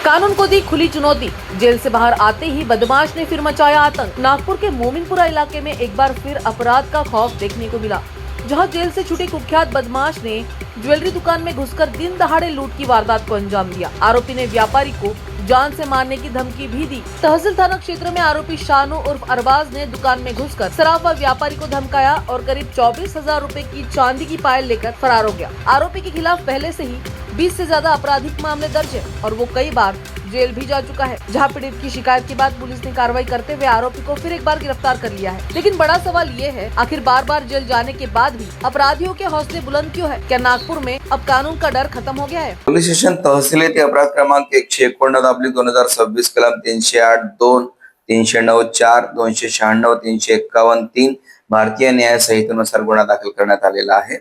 कानून को दी खुली चुनौती। जेल से बाहर आते ही बदमाश ने फिर मचाया आतंक। नागपुर के मोमिनपुरा इलाके में एक बार फिर अपराध का खौफ देखने को मिला, जहां जेल से छूटे कुख्यात बदमाश ने ज्वेलरी दुकान में घुसकर दिन दहाड़े लूट की वारदात को अंजाम दिया। आरोपी ने व्यापारी को जान से मारने की धमकी भी दी। तहसील थाना क्षेत्र में आरोपी शानू उर्फ अरबाज ने दुकान में घुसकर सराफा व्यापारी को धमकाया और करीब 24,000 रुपए की चांदी की पायल लेकर फरार हो गया। आरोपी के खिलाफ पहले से ही 20 से ज्यादा आपराधिक मामले दर्ज है और वो कई बार जेल भी जा चुका है, जहां पीड़ित की शिकायत के बाद पुलिस ने कार्रवाई करते हुए आरोपी को फिर एक बार गिरफ्तार कर लिया है। लेकिन बड़ा सवाल ये है, आखिर बार बार जेल जाने के बाद भी अपराधियों के हौसले बुलंद क्यों है? क्या नागपुर में अब कानून का डर खत्म हो गया है? पोलीस स्टेशन तहसील येथे अपराध क्रमांक 189/2026 कलम 308(2), 309(4), 296, 351(3) भारतीय न्याय संहितेनुसार गुन्हा दाखल करण्यात आलेला आहे।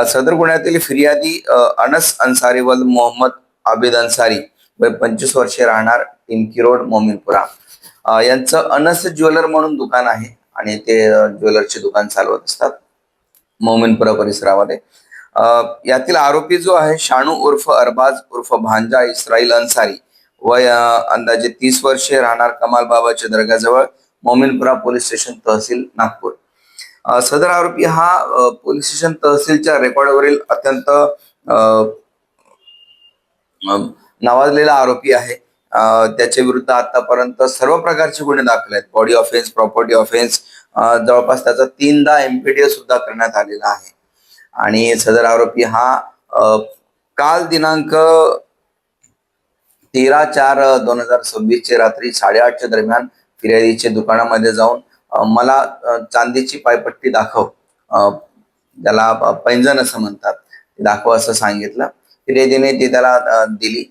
सदर गुन्ह्यातील फिर्यादी अनस अन्सारी वल्द मोहम्मद आबिद अन्सारी वय 25 वर्षे, राहणार टिमकी रोड मोमिनपुरा यांचं अनस ज्वेलर म्हणून दुकान आहे आणि ते ज्वेलरचे दुकान चालवत असतात मोमिनपुरा परिसरामध्ये। यातील आरोपी जो आहे शानू उर्फ अरबाज उर्फ भांजा इस्राईल अन्सारी वय अंदाजे 30 वर्षे, राहणार कमाल बाबाच्या दर्गाजवळ मोमिनपुरा पोलीस स्टेशन तहसील नागपूर। सदर आरोपी हा पोलीस स्टेशन तहसीलच्या रेकॉर्डवरील अत्यंत नावाजलेला आरोपी आहे। त्याच्या विरुद्ध आतापर्यंत सर्व प्रकारचे गुन्हे दाखल आहेत। बॉडी ऑफेन्स, प्रॉपर्टी ऑफेन्स, जवळपास त्याचा 3दा एमपीडीए सुद्धा करण्यात आलेला आहे। आणि सदर आरोपी हा काल दिनांक 13/4/2026 चे रात्री 8:30 दरम्यान फिर्यादीच्या दुकानामध्ये जाऊन मला चांदीची पायपट्टी दाखव, त्याला पैंजण असं म्हणतात, दाखव असं सांगितलं। फिर्यादीने ती त्याला दिली,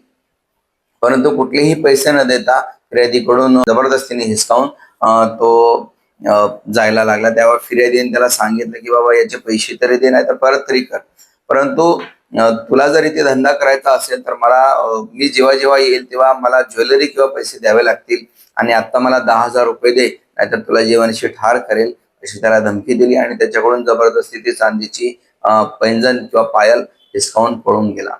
परंतु कुठलेही पैसे न देता फिर्यादीकडून जबरदस्तीने हिसकावून तो जायला लागला। त्यावर फिर्यादीने त्याला सांगितलं की बाबा याचे पैसे तरी दे, नाही तर परत तरी कर, परंतु तुला जर इथे धंदा करायचा असेल तर मी जेव्हा जेव्हा येईल तेव्हा मला ज्वेलरी किंवा पैसे द्यावे लागतील आणि आता मला 10,000 रुपये दे, नाहीतर तुला जीवानिशी ठार करेल, अशी त्याला धमकी दिली आणि त्याच्याकडून जबरदस्ती ती चांदीची पैंजण किंवा पायल हिसकावून पळून गेला।